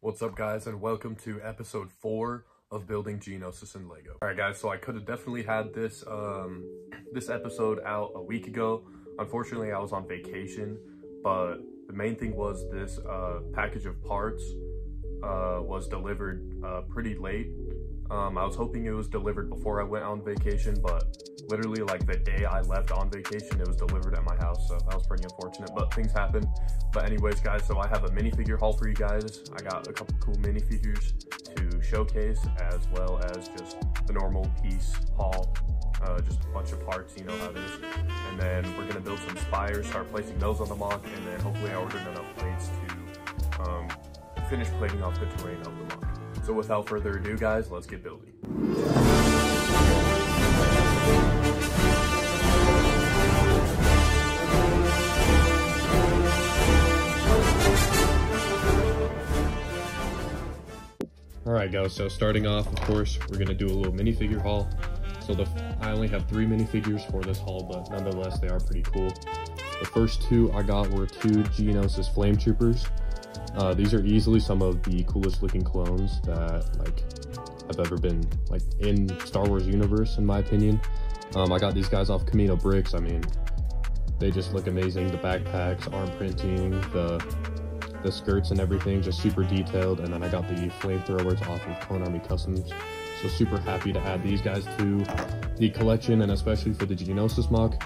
What's up, guys, and welcome to episode 4 of building Geonosis in Lego. All right, guys, so I could have definitely had this this episode out a week ago. Unfortunately, I was on vacation, but the main thing was this package of parts was delivered pretty late. I was hoping it was delivered before I went on vacation, but literally like the day I left on vacation, it was delivered at my house, so that was pretty unfortunate, but things happen. But anyways, guys, so I have a minifigure haul for you guys. I got a couple cool minifigures to showcase, as well as just the normal piece haul, just a bunch of parts, you know how it is. And then we're gonna build some spires, start placing those on the mock, and then hopefully I ordered enough plates to finish plating off the terrain of the mock. So without further ado, guys, let's get building. Alright guys, so starting off, of course, we're going to do a little minifigure haul. So I only have 3 minifigures for this haul, but nonetheless, they are pretty cool. The first 2 I got were 2 Geonosis Flame Troopers. These are easily some of the coolest looking clones that have ever been in Star Wars universe, in my opinion. I got these guys off Camino Bricks. I mean, they just look amazing. The backpacks, arm printing, the skirts and everything, just super detailed. And then I got the flamethrowers off of Clone Army Customs. So super happy to add these guys to the collection, and especially for the Geonosis mock.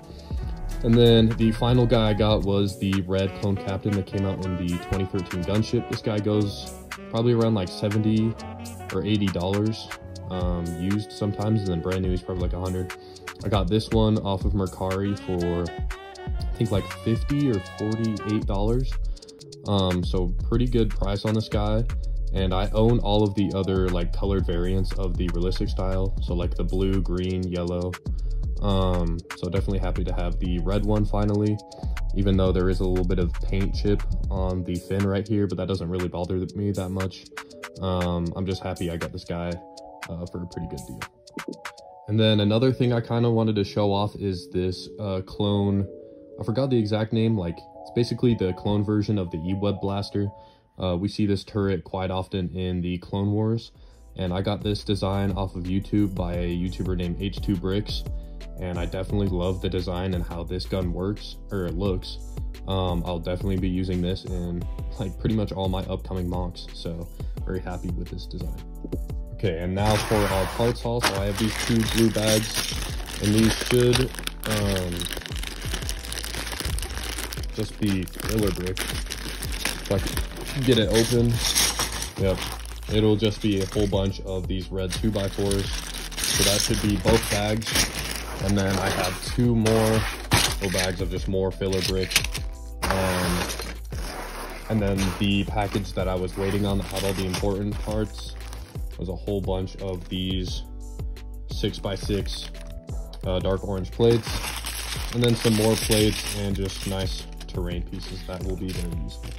And then the final guy I got was the red clone captain that came out in the 2013 gunship. This guy goes probably around like $70 or $80 used sometimes, and then brand new he's probably like 100. I got this one off of Mercari for I think like $50 or $48. So pretty good price on this guy. And I own all of the other colored variants of the realistic style, so like the blue, green, yellow. So definitely happy to have the red one finally, even though there is a little bit of paint chip on the fin right here, but that doesn't really bother me that much. I'm just happy I got this guy for a pretty good deal. And then another thing I kind of wanted to show off is this clone. I forgot the exact name. It's basically the clone version of the E-Web Blaster. We see this turret quite often in the Clone Wars, and I got this design off of YouTube by a YouTuber named H2 Bricks. And I definitely love the design and how this gun works, or it looks. I'll definitely be using this in pretty much all my upcoming mocks, so very happy with this design. Okay, and now for our parts haul. So I have these 2 blue bags, and these should just be filler bricks. If I can get it open, yep, it'll just be a whole bunch of these red 2x4s. So that should be both bags. And then I have 2 more little bags of just more filler bricks. And then the package that I was waiting on that had all the important parts was a whole bunch of these 6x6 dark orange plates. And then some more plates and just nice terrain pieces that will be very useful.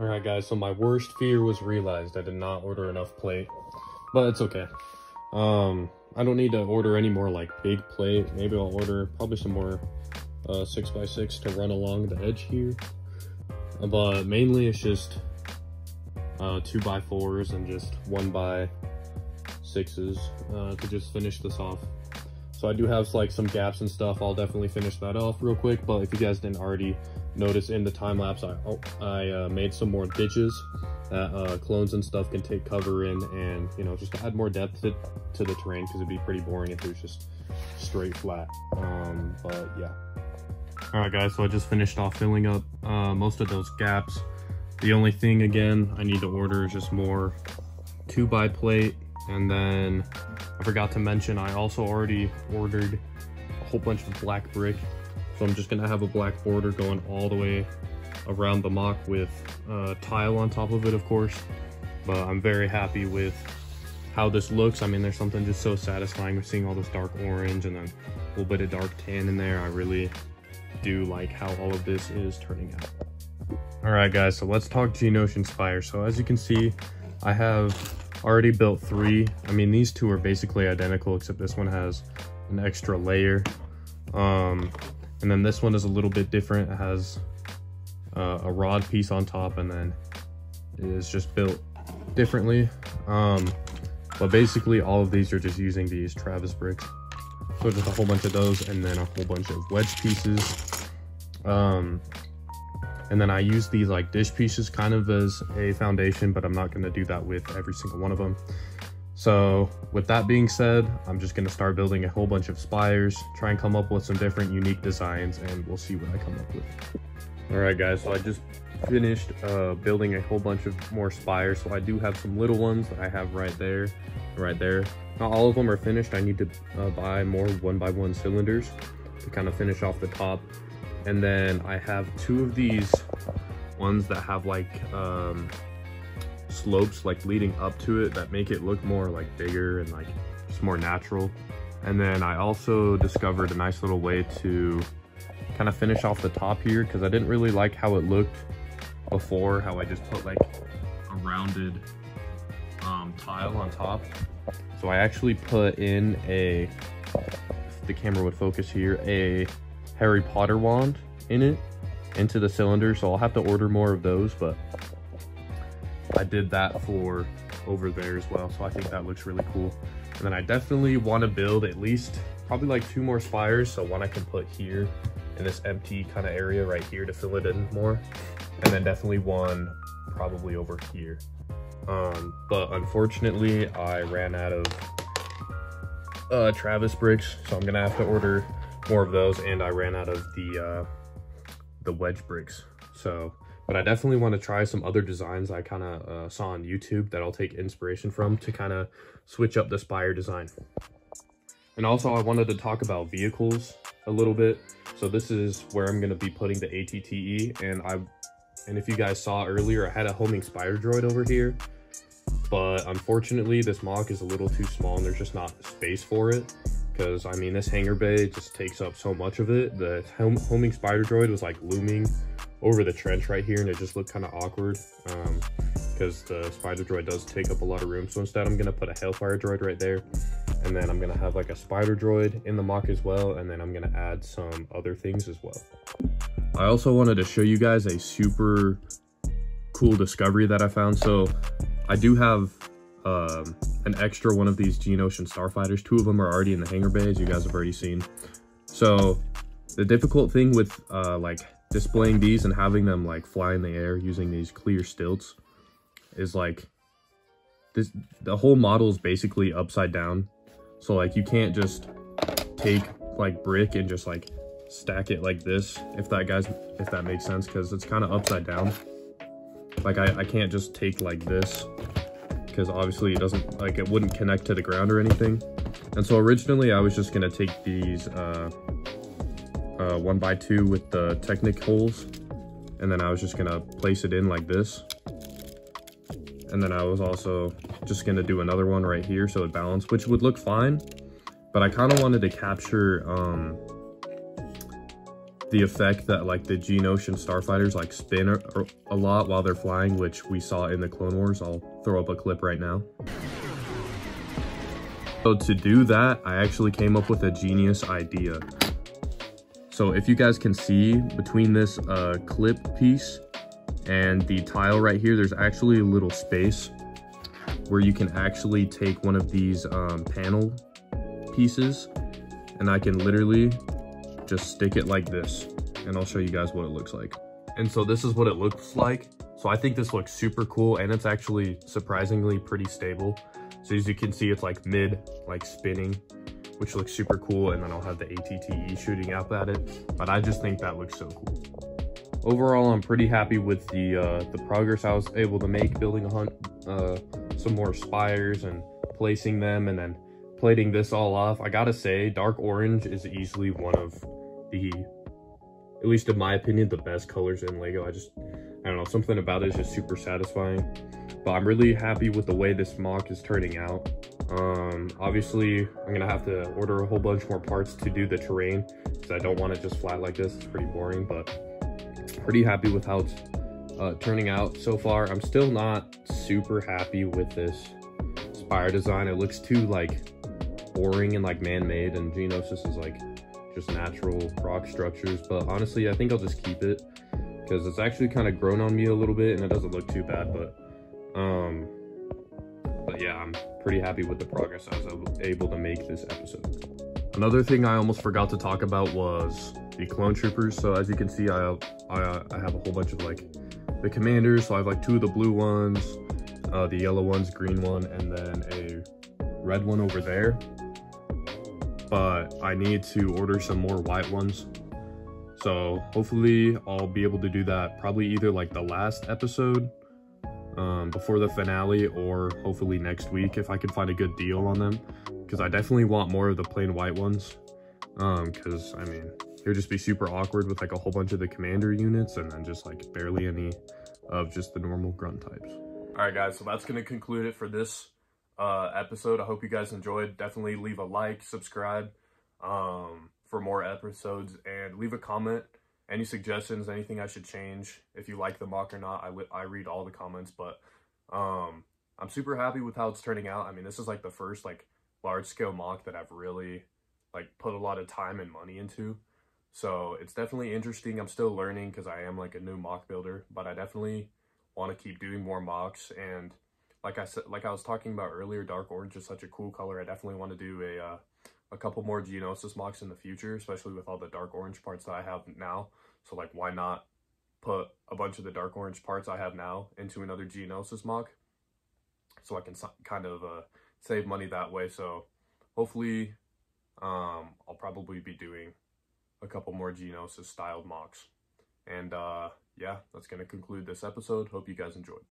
Alright guys, so my worst fear was realized. I did not order enough plate, but it's okay. I don't need to order any more big plate. Maybe I'll order probably some more 6x6 to run along the edge here. But mainly it's just 2x4s and just 1x6s to just finish this off. So I do have some gaps and stuff. I'll definitely finish that off real quick, but if you guys didn't already notice in the time lapse, I made some more ditches that clones and stuff can take cover in, and just to add more depth to the terrain, because it'd be pretty boring if it was just straight flat. But yeah. Alright guys, so I just finished off filling up most of those gaps. The only thing again I need to order is just more 2x plate, and then I forgot to mention I also already ordered a whole bunch of black brick So I'm just gonna have a black border going all the way around the mock with tile on top of it, of course. But I'm very happy with how this looks. I mean, there's something just so satisfying with seeing all this dark orange and then a little bit of dark tan in there. I really do like how all of this is turning out. All right, guys, so let's talk Geonosis Spires. So as you can see, I have already built 3. I mean, these 2 are basically identical, except this one has an extra layer. And then this one is a little bit different. It has a rod piece on top, and then it is just built differently. But basically all of these are just using these Travis bricks. So just a whole bunch of those, and then a whole bunch of wedge pieces. And then I use these like dish pieces kind of as a foundation, but I'm not gonna do that with every single one of them. So with that being said, I'm just gonna start building a whole bunch of spires, try and come up with some different unique designs, and we'll see what I come up with. All right, guys, so I just finished building a whole bunch of more spires. So I do have some little ones that I have right there. Not all of them are finished. I need to buy more 1x1 cylinders to kind of finish off the top. And then I have 2 of these ones that have like slopes like leading up to it that make it look more like bigger and like just more natural. And then I also discovered a nice little way to kind of finish off the top here, because I didn't really like how it looked before, how I just put like a rounded tile on top. So I actually put in a, if the camera would focus here, a Harry Potter wand into the cylinder. So I'll have to order more of those, but I did that for over there as well. So I think that looks really cool. And then I definitely want to build at least probably like 2 more spires. So one I can put here in this empty kind of area right here to fill it in more. And then definitely one probably over here. But unfortunately I ran out of Travis bricks, so I'm gonna have to order more of those, and I ran out of the wedge bricks. So, but I definitely want to try some other designs I kind of saw on YouTube that I'll take inspiration from to kind of switch up the spire design. And also I wanted to talk about vehicles a little bit. So this is where I'm going to be putting the ATTE, and if you guys saw earlier, I had a homing spider droid over here, but unfortunately this mock is a little too small and there's just not space for it. Because I mean, this hangar bay just takes up so much of it. The homing spider droid was like looming over the trench right here, and it just looked kind of awkward because the spider droid does take up a lot of room. So instead I'm gonna put a Hellfire droid right there, and then I'm gonna have like a spider droid in the mock as well, and then I'm gonna add some other things as well. I also wanted to show you guys a super cool discovery that I found. So I do have an extra one of these Geonosis starfighters. 2 of them are already in the hangar bay, as you guys have already seen. So the difficult thing with like displaying these and having them like fly in the air using these clear stilts is like this, the whole model is basically upside down. So like you can't just take like brick and just like stack it like this, if that makes sense, because it's kind of upside down. Like I can't just take like this, because obviously it doesn't, like, it wouldn't connect to the ground or anything. And so originally I was just gonna take these 1x2 with the Technic holes, and then I was just gonna place it in like this. And then I was also just gonna do another one right here so it balanced, which would look fine, but I kind of wanted to capture the effect that like the Geonosis starfighters like spin a lot while they're flying, which we saw in the Clone Wars. I'll throw up a clip right now. So to do that, I actually came up with a genius idea. So if you guys can see between this clip piece and the tile right here, there's actually a little space where you can actually take one of these panel pieces, and I can literally just stick it like this, and I'll show you guys what it looks like. And so this is what it looks like. So I think this looks super cool, and it's actually surprisingly pretty stable. So as you can see, it's like like spinning, which looks super cool. And then I'll have the ATTE shooting up at it. But I just think that looks so cool. Overall, I'm pretty happy with the progress I was able to make building some more spires and placing them, and then plating this all off. I gotta say, dark orange is easily one of the at least in my opinion, the best colors in Lego. I don't know, something about it is just super satisfying. But I'm really happy with the way this MOC is turning out. Obviously, I'm gonna have to order a whole bunch more parts to do the terrain, because I don't want it just flat like this. It's pretty boring, but pretty happy with how it's turning out so far. I'm still not super happy with this Spire design. It looks too like boring and like man-made, and Geonosis is like just natural rock structures. But honestly, I think I'll just keep it because it's actually kind of grown on me a little bit and it doesn't look too bad. But yeah, I'm pretty happy with the progress I was able to make this episode. Another thing I almost forgot to talk about was the clone troopers. So as you can see, I have a whole bunch of like the commanders. So I have like 2 of the blue ones, the yellow ones, green one, and then a red one over there. But I need to order some more white ones. So hopefully I'll be able to do that probably either like the last episode before the finale, or hopefully next week if I can find a good deal on them, because I definitely want more of the plain white ones, because I mean it would just be super awkward with like a whole bunch of the commander units and then just like barely any of just the normal grunt types. All right guys, so that's gonna conclude it for this episode. I hope you guys enjoyed. Definitely leave a like, subscribe for more episodes, and leave a comment. Any suggestions, anything I should change, if you like the MOC or not. I read all the comments. But I'm super happy with how it's turning out. I mean, this is like the first like large scale MOC that I've really like put a lot of time and money into. So it's definitely interesting. I'm still learning because I am like a new MOC builder, but I definitely want to keep doing more MOCs. And like I said, like I was talking about earlier, dark orange is such a cool color. I definitely want to do a couple more Geonosis MOCs in the future, especially with all the dark orange parts that I have now. So like, why not put a bunch of the dark orange parts I have now into another Geonosis MOC, so I can kind of save money that way. So hopefully I'll probably be doing a couple more Geonosis styled MOCs. And yeah, that's going to conclude this episode. Hope you guys enjoyed.